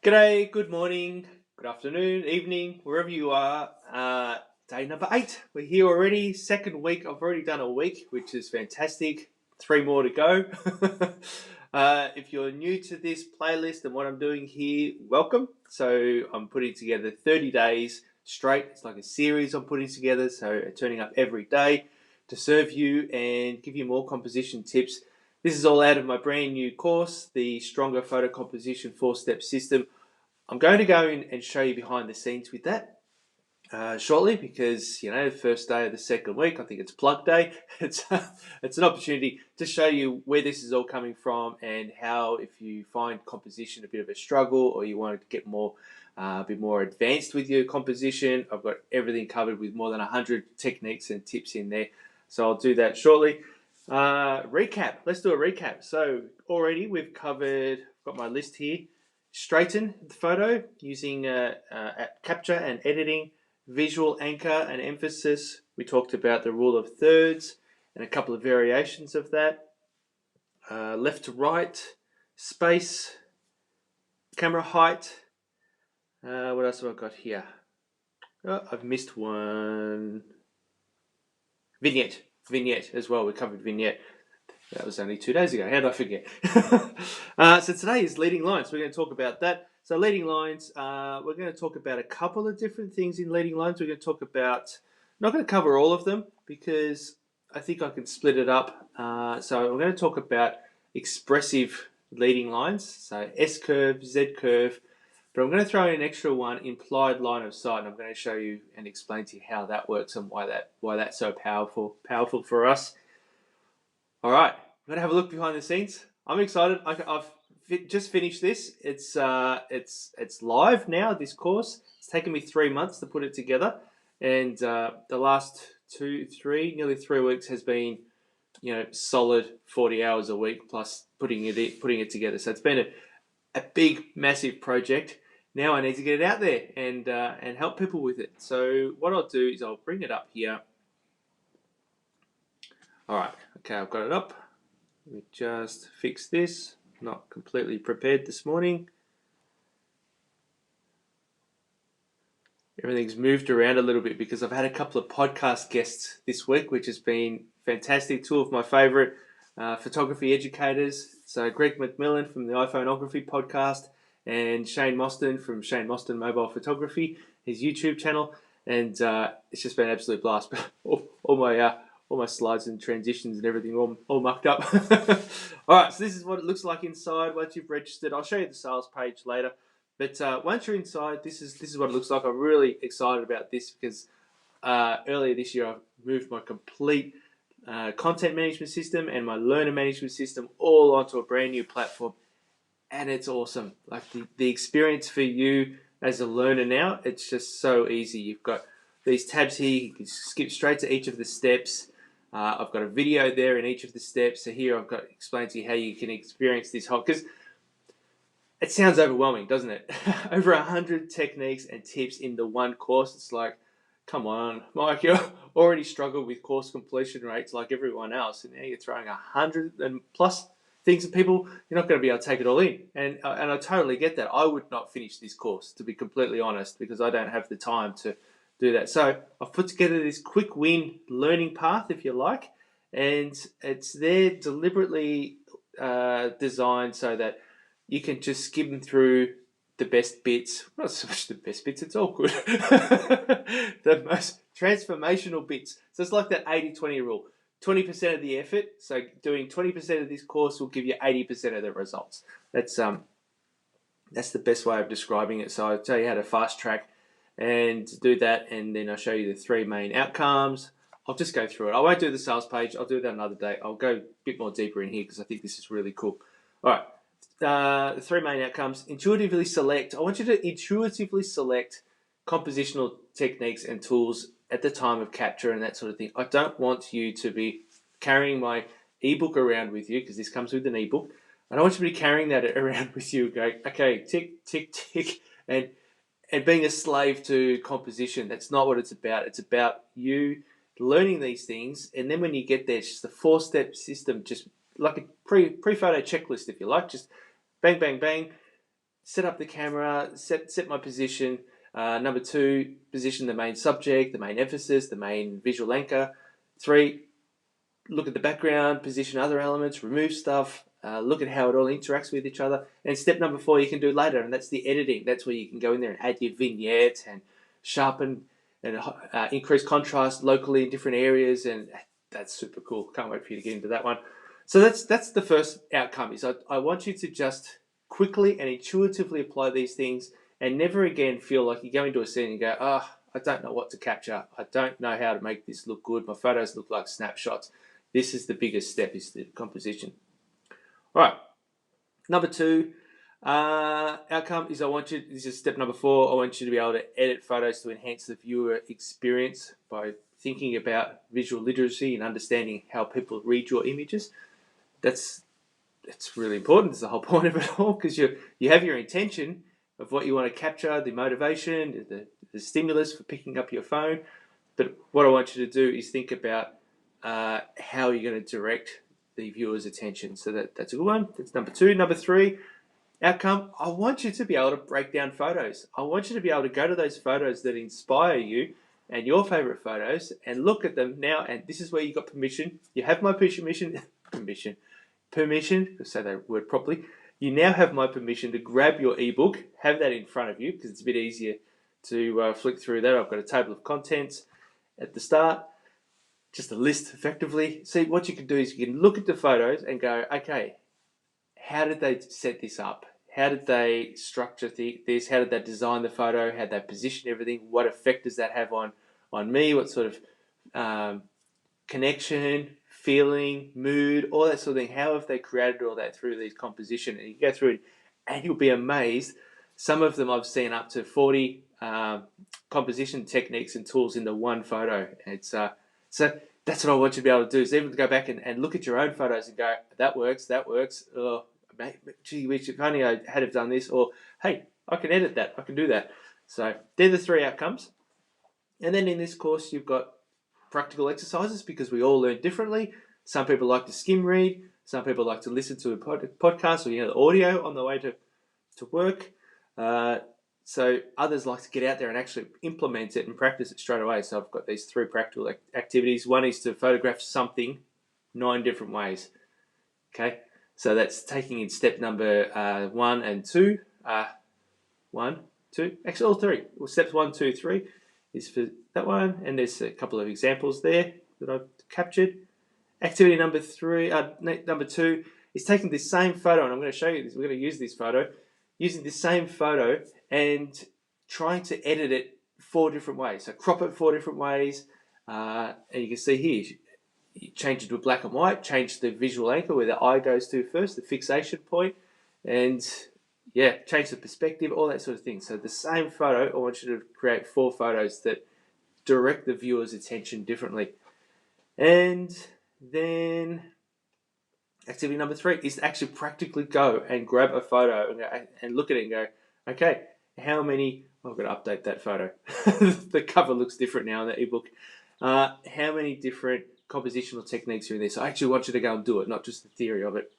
G'day, good morning, good afternoon, evening, wherever you are. Day number 8. We're here already. Second week. I've already done a week, which is fantastic. 3 more to go. If you're new to this playlist and what I'm doing here, welcome. So I'm putting together 30 days straight. It's like a series I'm putting together. So turning up every day to serve you and give you more composition tips. This is all out of my brand new course, the Stronger Photo Composition 4-Step System. I'm going to go in and show you behind the scenes with that shortly because, the first day of the second week, I think it's plug day. It's an opportunity to show you where this is all coming from and how, if you find composition a bit of a struggle or you want to get a bit more advanced with your composition, I've got everything covered with more than 100 techniques and tips in there. So I'll do that shortly. Recap. Let's do a recap. So already we've covered, I've got my list here. Straighten the photo using capture and editing, visual anchor and emphasis. We talked about the rule of thirds and a couple of variations of that. Left to right, space, camera height. What else have I got here? Oh, I've missed one. Vignette as well. We covered vignette. That was only 2 days ago. How did I forget? So today is leading lines. We're going to talk about that. So leading lines, we're going to talk about a couple of different things in leading lines. We're going to talk about, not going to cover all of them because I think I can split it up. So we're going to talk about expressive leading lines. So S curve, Z curve. But I'm going to throw in an extra one, implied line of sight, and I'm going to show you and explain to you how that works and why that's so powerful for us. All right, we're gonna have a look behind the scenes. I'm excited. I've just finished this. It's live now. This course. It's taken me 3 months to put it together, and the last nearly 3 weeks has been, solid 40 hours a week plus putting it together. So it's been a big, massive project. Now I need to get it out there and help people with it. So what I'll do is I'll bring it up here. All right, okay, I've got it up. Let me just fix this. Not completely prepared this morning. Everything's moved around a little bit because I've had a couple of podcast guests this week, which has been fantastic. 2 of my favorite photography educators. So Greg McMillan from the iPhoneography podcast and Shane Mostyn from Shane Mostyn Mobile Photography, his YouTube channel. And it's just been an absolute blast. All my slides and transitions and everything all mucked up. All right, so this is what it looks like inside once you've registered. I'll show you the sales page later. But once you're inside, this is what it looks like. I'm really excited about this because earlier this year I moved my complete content management system and my learner management system all onto a brand new platform, and it's awesome. Like the experience for you as a learner now, it's just so easy. You've got these tabs here. You can skip straight to each of the steps. I've got a video there in each of the steps. So here I've got to explain to you how you can experience this whole, because it sounds overwhelming, doesn't it? Over 100 techniques and tips in the one course. It's like, come on, Mike, you already struggled with course completion rates like everyone else, and now you're throwing 100 and plus things at people. You're not going to be able to take it all in, and I totally get that. I would not finish this course, to be completely honest, because I don't have the time to do that. So I've put together this quick win learning path, if you like, and it's there deliberately designed so that you can just skim through the best bits. Not so much the best bits, it's all good. The most transformational bits. So it's like that 80-20 rule. 20% of the effort, so doing 20% of this course will give you 80% of the results. That's the best way of describing it. So I'll tell you how to fast track and do that, and then I'll show you the 3 main outcomes. I'll just go through it. I won't do the sales page. I'll do that another day. I'll go a bit more deeper in here because I think this is really cool. All right. The 3 main outcomes. Intuitively select. I want you to intuitively select compositional techniques and tools at the time of capture and that sort of thing. I don't want you to be carrying my ebook around with you, because this comes with an ebook. I don't want you to be carrying that around with you going, okay, tick, tick, tick, and being a slave to composition. That's not what it's about. It's about you learning these things, and then when you get there, it's just a 4-step system, just like a pre-photo checklist, if you like. Just bang, bang, bang, set up the camera, set my position. Number 2, position the main subject, the main emphasis, the main visual anchor. 3, look at the background, position other elements, remove stuff, look at how it all interacts with each other. And step number 4 you can do later, and that's the editing. That's where you can go in there and add your vignette and sharpen and increase contrast locally in different areas, and that's super cool. Can't wait for you to get into that one. So that's the first outcome. Is I want you to just quickly and intuitively apply these things, and never again feel like you go into a scene and go, I don't know what to capture. I don't know how to make this look good. My photos look like snapshots. This is the biggest step, is the composition. All right. Number 2 outcome is this is step number 4. I want you to be able to edit photos to enhance the viewer experience by thinking about visual literacy and understanding how people read your images. That's really important. It's the whole point of it all, because you have your intention of what you want to capture, the motivation, the stimulus for picking up your phone. But what I want you to do is think about how you're going to direct the viewer's attention. So that's a good one. That's number 2. Number 3 outcome, I want you to be able to break down photos. I want you to be able to go to those photos that inspire you and your favorite photos and look at them now. And this is where you got permission. You have my permission, to say that word properly. You now have my permission to grab your ebook, have that in front of you, because it's a bit easier to flick through that. I've got a table of contents at the start, just a list effectively. See, what you can do is you can look at the photos and go, okay, how did they set this up? How did they structure this? How did they design the photo? How did they position everything? What effect does that have on me? What sort of connection, feeling, mood, all that sort of thing? How have they created all that through these composition? And you go through it and you'll be amazed. Some of them I've seen up to 40 composition techniques and tools in the one photo. It's so that's what I want you to be able to do, is even to go back and look at your own photos and go, that works. Oh, gee, if only I had have done this, or hey, I can edit that, I can do that. So they're the 3 outcomes. And then in this course, you've got practical exercises, because we all learn differently. Some people like to skim read. Some people like to listen to a podcast or the audio on the way to work. So others like to get out there and actually implement it and practice it straight away. So I've got these 3 practical activities. One is to photograph something 9 different ways. Okay, so that's taking in step number 1 and 2. 1, 2, actually all 3. Well, steps 1, 2, 3 is for that one, and there's a couple of examples there that I've captured. Activity number 2 is taking this same photo, and I'm going to show you this. We're going to use this photo, using this same photo and trying to edit it 4 different ways. So crop it 4 different ways, and you can see here, you change it to black and white, change the visual anchor where the eye goes to first, the fixation point, and change the perspective, all that sort of thing. So the same photo, I want you to create 4 photos that direct the viewer's attention differently. And then activity number 3 is to actually practically go and grab a photo and look at it and go, okay, how many, I've got to update that photo. The cover looks different now in the ebook. How many different compositional techniques are in there? So I actually want you to go and do it, not just the theory of it.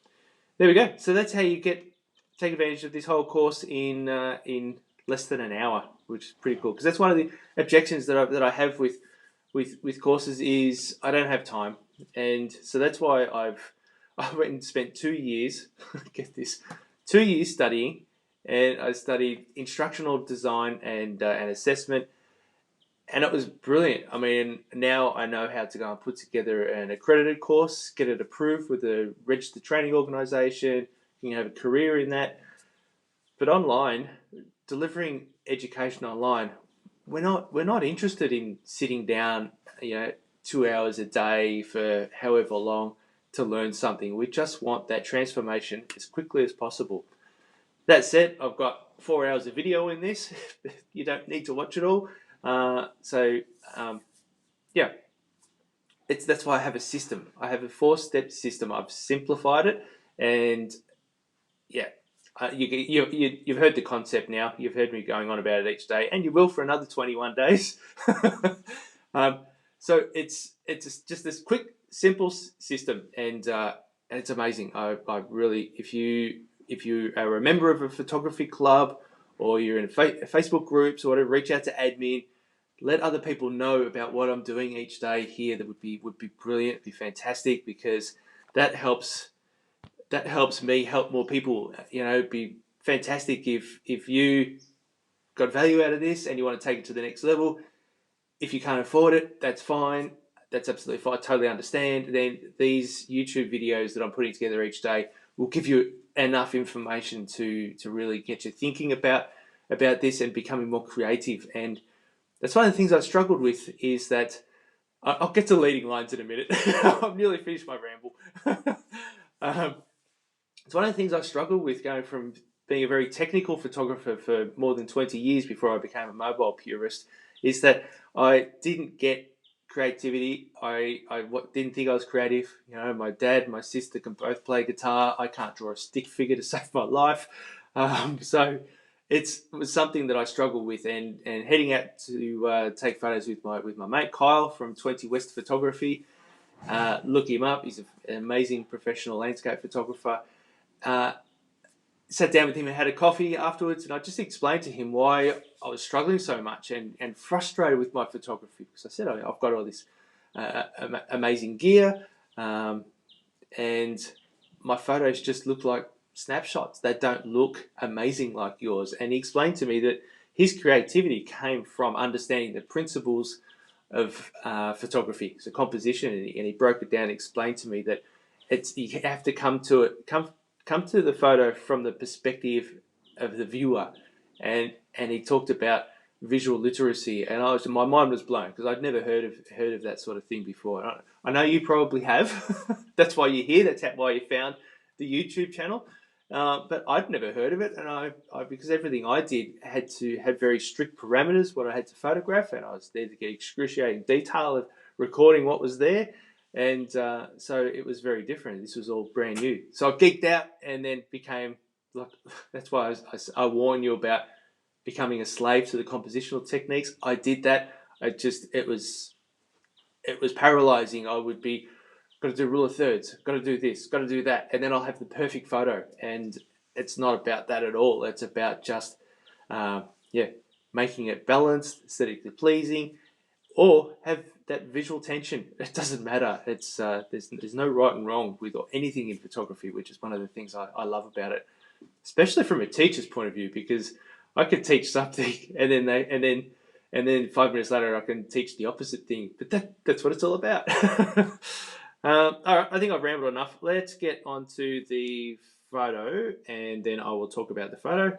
There we go. So that's how you take advantage of this whole course in less than an hour, which is pretty cool. Because that's one of the objections that I have with courses is I don't have time, and so that's why I went and spent 2 years. Get this, 2 years studying, and I studied instructional design and assessment, and it was brilliant. I mean, now I know how to go and put together an accredited course, get it approved with a registered training organisation. You can have a career in that. But online, delivering education online, we're not interested in sitting down, 2 hours a day for however long to learn something. We just want that transformation as quickly as possible. That said, I've got 4 hours of video in this. You don't need to watch it all. That's why I have a system. I have a 4-step system. I've simplified it, and you've heard the concept now. You've heard me going on about it each day, and you will for another 21 days. So it's just this quick, simple system, and it's amazing. I really, if you if you are a member of a photography club or you're in Facebook groups or whatever, reach out to admin. Let other people know about what I'm doing each day here. That would be brilliant, be fantastic, because that helps me help more people. Be fantastic if you got value out of this and you want to take it to the next level. If you can't afford it, that's fine. That's absolutely fine. I totally understand. Then these YouTube videos that I'm putting together each day will give you enough information to really get you thinking about this and becoming more creative. And that's one of the things I struggled with, is that I'll get to leading lines in a minute. I've nearly finished my ramble. It's one of the things I struggled with, going from being a very technical photographer for more than 20 years before I became a mobile purist, is that I didn't get creativity. I didn't think I was creative. My dad and my sister can both play guitar. I can't draw a stick figure to save my life. So it was something that I struggled with, and heading out to take photos with my mate Kyle from 20 West Photography. Look him up. He's an amazing professional landscape photographer. Sat down with him and had a coffee afterwards, and I just explained to him why I was struggling so much and frustrated with my photography, because I said I've got all this amazing gear, and my photos just look like snapshots. They don't look amazing like yours. And he explained to me that his creativity came from understanding the principles of photography, so composition, and he broke it down and explained to me that you have to come to the photo from the perspective of the viewer, and he talked about visual literacy, and my mind was blown, because I'd never heard of that sort of thing before. I know you probably have. That's why you're here. That's why you found the YouTube channel. But I'd never heard of it, and I because everything I did had very strict parameters, what I had to photograph, and I was there to get excruciating detail of recording what was there, and so it was very different. This was all brand new, so I geeked out, and then became like, that's why I warn you about becoming a slave to the compositional techniques. I did that. It was paralyzing. I would be, got to do rule of thirds, got to do this, got to do that, and then I'll have the perfect photo. And it's not about that at all. It's about just, making it balanced, aesthetically pleasing, or have that visual tension. It doesn't matter. It's there's no right and wrong with anything in photography, which is one of the things I love about it, especially from a teacher's point of view, because I could teach something and then 5 minutes later I can teach the opposite thing. But that's what it's all about. All right, I think I've rambled enough. Let's get onto the photo, and then I will talk about the photo.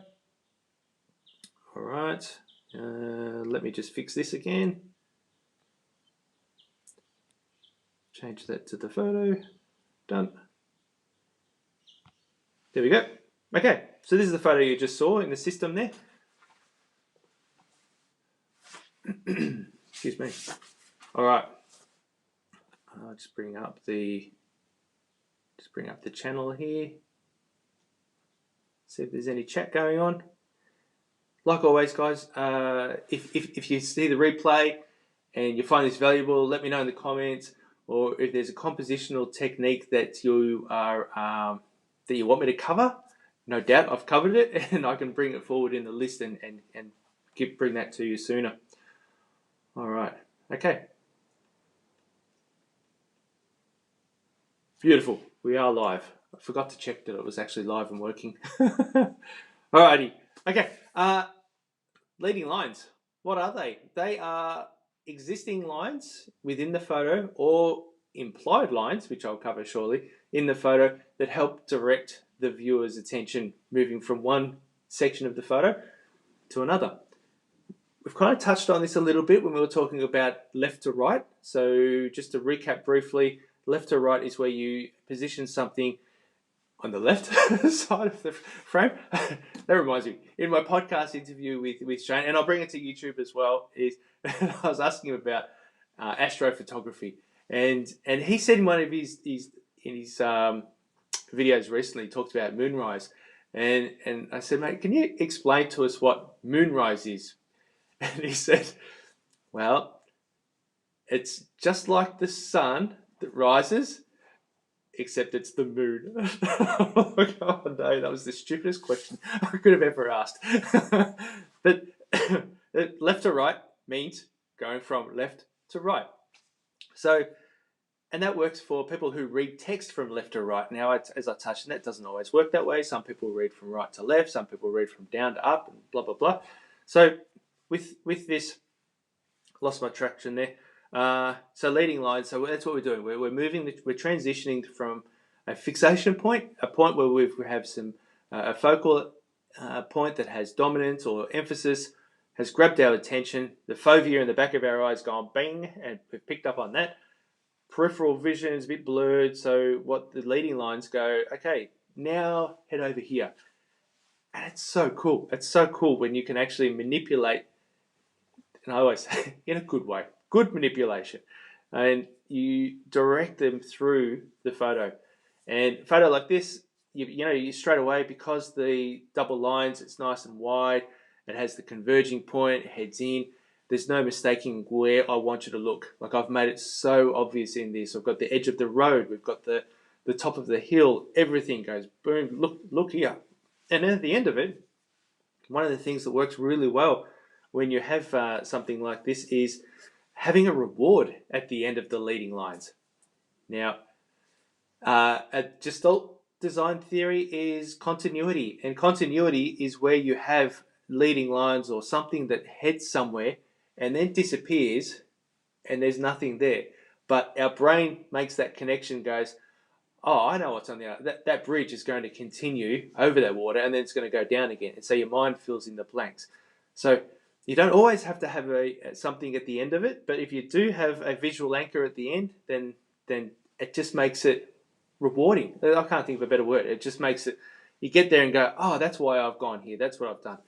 All right, let me just fix this again. Change that to the photo. Done. There we go. Okay, so this is the photo you just saw in the system there. Excuse me. All right. I'll just bring up the channel here. See if there's any chat going on. Like always, guys, if you see the replay and you find this valuable, let me know in the comments. Or if there's a compositional technique that you are that you want me to cover, no doubt I've covered it, and I can bring it forward in the list and bring that to you sooner. All right. Okay. Beautiful. We are live. I forgot to check that it was actually live and working. Alrighty. Okay. Leading lines. What are they? They are existing lines within the photo, or implied lines, which I'll cover shortly, in the photo that help direct the viewer's attention moving from one section of the photo to another. We've kind of touched on this a little bit when we were talking about left to right. So just to recap briefly, left to right is where you position something on the left side of the frame. That reminds me, in my podcast interview with Shane, and I'll bring it to YouTube as well, is I was asking him about astrophotography, and he said in one of his videos recently, he talked about moonrise, and I said, mate, can you explain to us what moonrise is? And he said, well, it's just like the sun that rises. except it's the moon. Oh no, that was the stupidest question I could have ever asked. But left to right means going from left to right. So, and that works for people who read text from left to right. Now, as I touched on, that doesn't always work that way. Some people read from right to left. Some people read from down to up, and blah blah blah. So, with this, lost my traction there. So leading lines. So that's what we're doing. We're moving. We're transitioning from a fixation point, a point where we have some a focal point that has dominance or emphasis, has grabbed our attention. The fovea in the back of our eyes gone bing, and we've picked up on that. Peripheral vision is a bit blurred. So what the leading lines go, okay, now head over here. And it's so cool. It's so cool when you can actually manipulate, and I always say in a good way, good manipulation, and you direct them through the photo. And a photo like this, you straight away, because the double lines, it's nice and wide, it has the converging point, it heads in. There's no mistaking where I want you to look. Like, I've made it so obvious in this. I've got the edge of the road, we've got the top of the hill, everything goes boom, look here. And then at the end of it, one of the things that works really well when you have something like this is having a reward at the end of the leading lines. Now, a Gestalt design theory is continuity, and continuity is where you have leading lines or something that heads somewhere and then disappears and there's nothing there. But our brain makes that connection, goes, oh, I know what's on the other. That bridge is going to continue over that water and then it's going to go down again. And so your mind fills in the blanks. So you don't always have to have something at the end of it, but if you do have a visual anchor at the end, then it just makes it rewarding. I can't think of a better word. It just makes it, you get there and go, oh, that's why I've gone here. That's what I've done.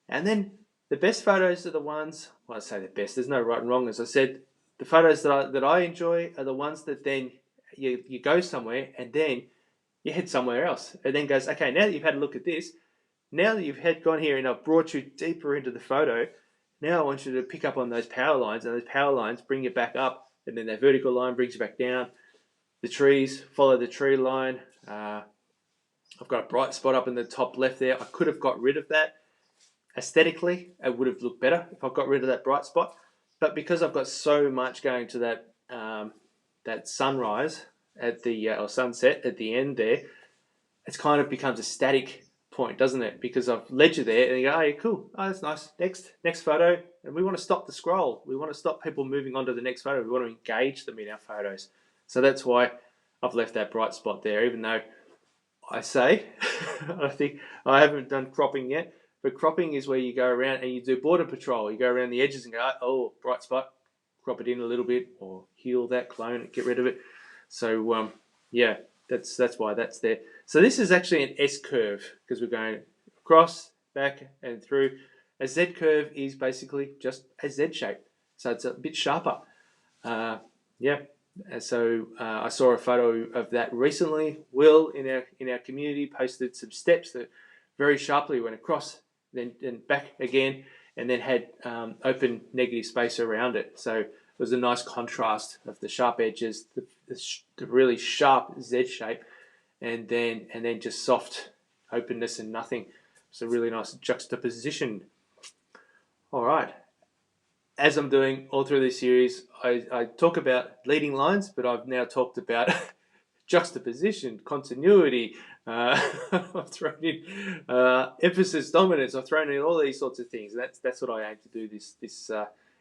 And then the best photos are the ones, well, I say the best, there's no right and wrong. As I said, the photos that I enjoy are the ones that then you go somewhere and then you head somewhere else. It then goes, okay, now that you've had a look at this, now that you've gone here and I've brought you deeper into the photo, now I want you to pick up on those power lines, and those power lines bring you back up, and then that vertical line brings you back down. The trees, follow the tree line. I've got a bright spot up in the top left there. I could have got rid of that. Aesthetically, it would have looked better if I got rid of that bright spot. But because I've got so much going to that sunrise at the or sunset at the end there, it kind of becomes a static point, doesn't it? Because I've led you there, and you go, oh, yeah, cool. Oh, that's nice. Next photo. And we want to stop the scroll. We want to stop people moving on to the next photo. We want to engage them in our photos. So that's why I've left that bright spot there, even though I say, I think I haven't done cropping yet, but cropping is where you go around and you do border patrol. You go around the edges and go, oh, bright spot, crop it in a little bit, or heal that, clone it, get rid of it. So, yeah, that's why that's there. So this is actually an S curve, because we're going across, back, and through. A Z curve is basically just a Z shape, so it's a bit sharper. Yeah. So I saw a photo of that recently. Will in our community posted some steps that very sharply went across, then back again, and then had open negative space around it. So it was a nice contrast of the sharp edges, the really sharp Z shape, and then just soft openness and nothing. It's a really nice juxtaposition. All right. As I'm doing all through this series, I talk about leading lines, but I've now talked about juxtaposition, continuity. I've thrown in emphasis, dominance. I've thrown in all these sorts of things. And that's what I aim to do this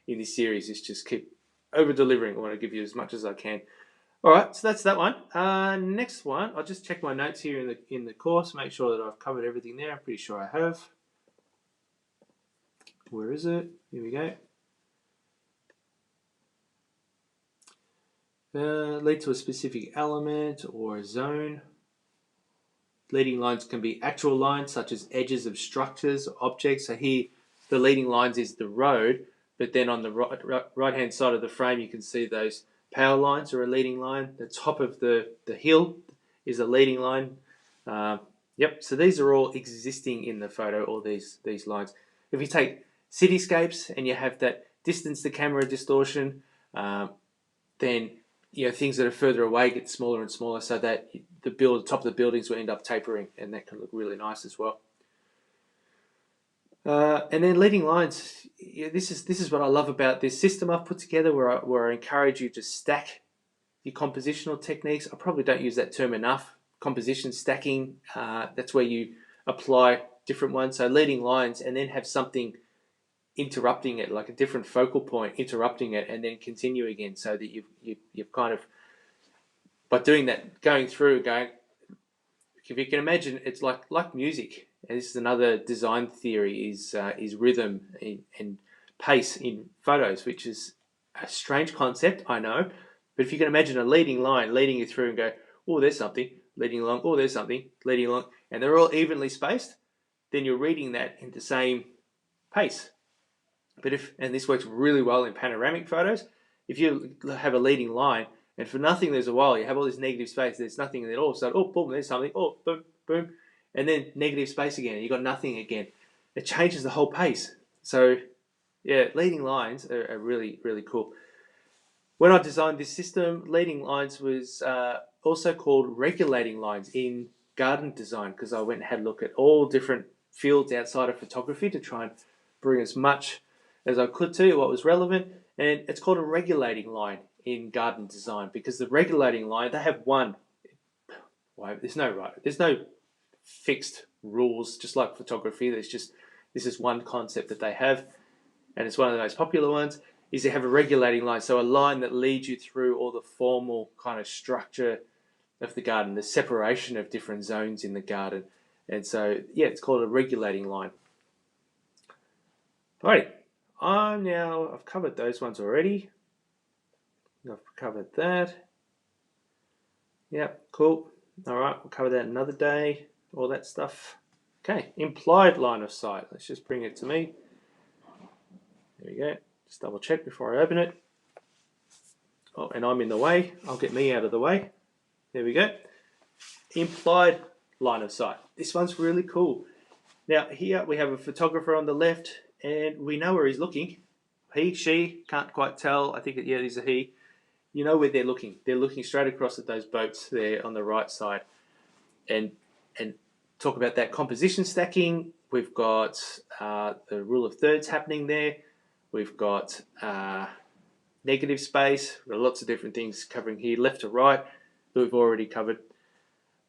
in this series, is just keep over delivering. I want to give you as much as I can. All right, so that's that one. Next one, I'll just check my notes here in the course, make sure that I've covered everything there. I'm pretty sure I have. Where is it? Here we go. Lead to a specific element or a zone. Leading lines can be actual lines, such as edges of structures or objects. So here, the leading lines is the road, but then on the right-hand side of the frame, you can see those power lines are a leading line. The top of the hill is a leading line. Yep, so these are all existing in the photo, all these lines. If you take cityscapes and you have that distance to camera distortion, then things that are further away get smaller and smaller, so that the top of the buildings will end up tapering, and that can look really nice as well. And then leading lines. This is what I love about this system I've put together, where I encourage you to stack your compositional techniques. I probably don't use that term enough. Composition stacking. That's where you apply different ones. So leading lines, and then have something interrupting it, like a different focal point interrupting it, and then continue again, so that you've kind of, by doing that, going through, if you can imagine, it's like music. And this is another design theory, is rhythm and pace in photos, which is a strange concept, I know. But if you can imagine a leading line leading you through and go, oh, there's something, leading along, oh, there's something, leading along, and they're all evenly spaced, then you're reading that in the same pace. But and this works really well in panoramic photos, if you have a leading line, and for nothing there's a while, you have all this negative space, there's nothing, and then all of a sudden, oh, boom, there's something, oh, boom, boom, and then negative space again, and you've got nothing again. It changes the whole pace. So, yeah, leading lines are really, really cool. When I designed this system, leading lines was also called regulating lines in garden design, because I went and had a look at all different fields outside of photography to try and bring as much as I could to what was relevant. And it's called a regulating line in garden design, because the regulating line, they have one. There's no fixed rules, just like photography. This is one concept that they have, and it's one of the most popular ones, is they have a regulating line. So a line that leads you through all the formal kind of structure of the garden, the separation of different zones in the garden. And so, yeah, it's called a regulating line. All right, I've covered those ones already. I've covered that. Yep, cool. All right, we'll cover that another day, all that stuff. Okay, implied line of sight. Let's just bring it to me. There we go. Just double check before I open it. Oh, and I'm in the way. I'll get me out of the way. There we go. Implied line of sight. This one's really cool. Now, here we have a photographer on the left, and we know where he's looking. He, she, can't quite tell. I think, these are he. You know where they're looking. They're looking straight across at those boats there on the right side. And talk about that composition stacking. We've got the rule of thirds happening there. We've got negative space. We've got lots of different things covering here, left to right, that we've already covered.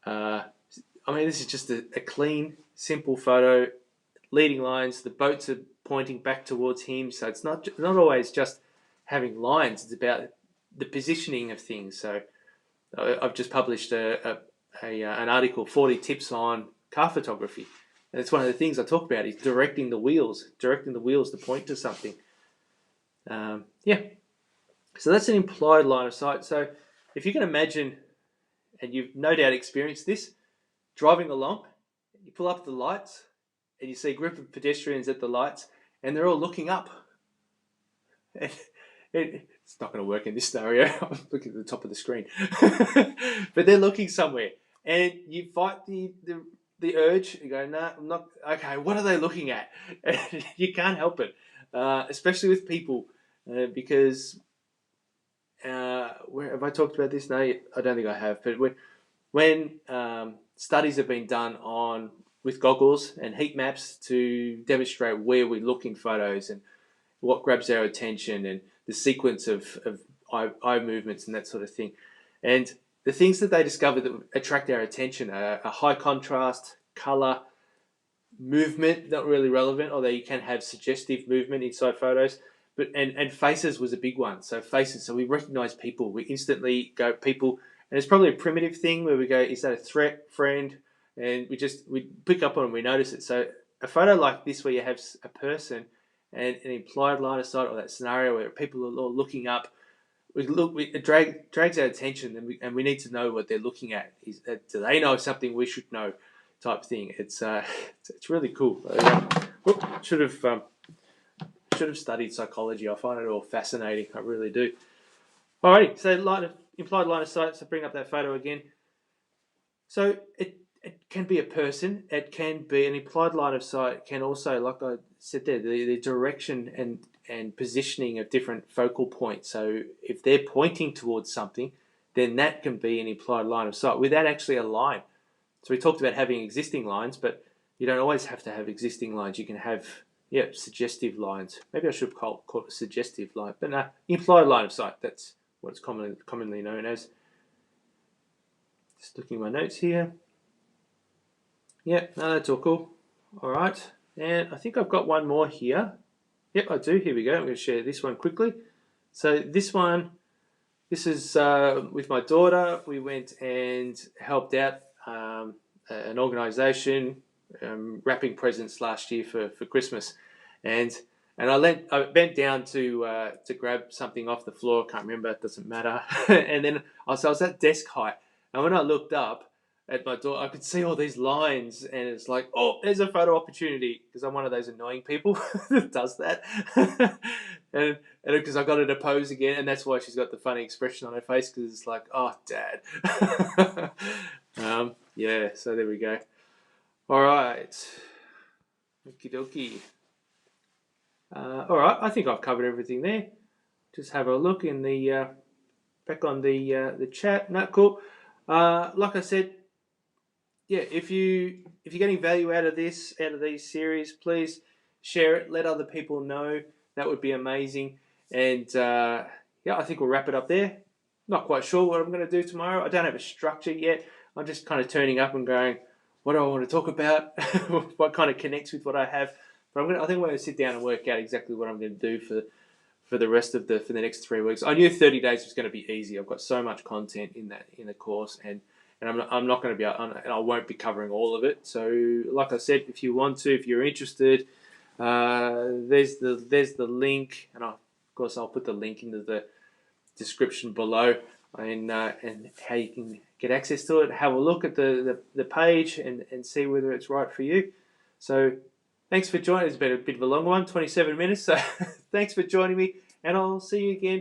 This is just a clean, simple photo. Leading lines, the boats are pointing back towards him, so it's not always just having lines. It's about the positioning of things. So I've just published an article, 40 tips on car photography, and it's one of the things I talk about is directing the wheels to point to something. So that's an implied line of sight. So if you can imagine, and you've no doubt experienced this, driving along, you pull up the lights, and you see a group of pedestrians at the lights, and they're all looking up. And it's not going to work in this scenario. I'm looking at the top of the screen. But they're looking somewhere. And you fight the urge. You go, no, I'm not. Okay, what are they looking at? And you can't help it, especially with people, because where have I talked about this? No, I don't think I have. But when studies have been done with goggles and heat maps to demonstrate where we look in photos and what grabs our attention and the sequence of eye movements and that sort of thing. And the things that they discover that attract our attention are high contrast, colour, movement, not really relevant, although you can have suggestive movement inside photos. And faces was a big one. So faces, so we recognise people. We instantly go people, and it's probably a primitive thing where we go, is that a threat, friend? And we pick up on it and we notice it. So a photo like this where you have a person and an implied line of sight, or that scenario where people are all looking up, it drags our attention, and we need to know what they're looking at. Do they know something we should know, type thing. It's really cool. Should have studied psychology. I find it all fascinating. I really do. Alrighty, so implied line of sight. So bring up that photo again. So It can be a person. It can be an implied line of sight. It can also, like I said there, the direction and positioning of different focal points. So if they're pointing towards something, then that can be an implied line of sight without actually a line. So we talked about having existing lines, but you don't always have to have existing lines. You can have, suggestive lines. Maybe I should call it a suggestive line, but no, implied line of sight. That's what it's commonly known as. Just looking at my notes here. Yeah, no, that's all cool. All right, and I think I've got one more here. Yep, I do. Here we go. I'm going to share this one quickly. So this is with my daughter. We went and helped out an organisation wrapping presents last year for Christmas, and I bent down to grab something off the floor. I can't remember. It doesn't matter. And then I was at desk height, and when I looked up at my door, I could see all these lines, and it's like, oh, there's a photo opportunity, because I'm one of those annoying people that does that. and because I got her to pose again, and that's why she's got the funny expression on her face, because it's like, oh, Dad. Yeah, so there we go. All right. Okie dokie. All right, I think I've covered everything there. Just have a look in the back on the chat. No, cool. Like I said, yeah, if you're getting value out of these series, please share it. Let other people know. That would be amazing. And I think we'll wrap it up there. Not quite sure what I'm going to do tomorrow. I don't have a structure yet. I'm just kind of turning up and going, what do I want to talk about? What kind of connects with what I have? But I think I'm going to sit down and work out exactly what I'm going to do for the rest of for the next 3 weeks. I knew 30 days was going to be easy. I've got so much content in the course, and I'm not going to be, and I won't be covering all of it. So, like I said, if you want to, if you're interested, there's the link, and of course I'll put the link into the description below, and how you can get access to it. Have a look at the page and see whether it's right for you. So, thanks for joining. It's been a bit of a long one, 27 minutes. So, thanks for joining me, and I'll see you again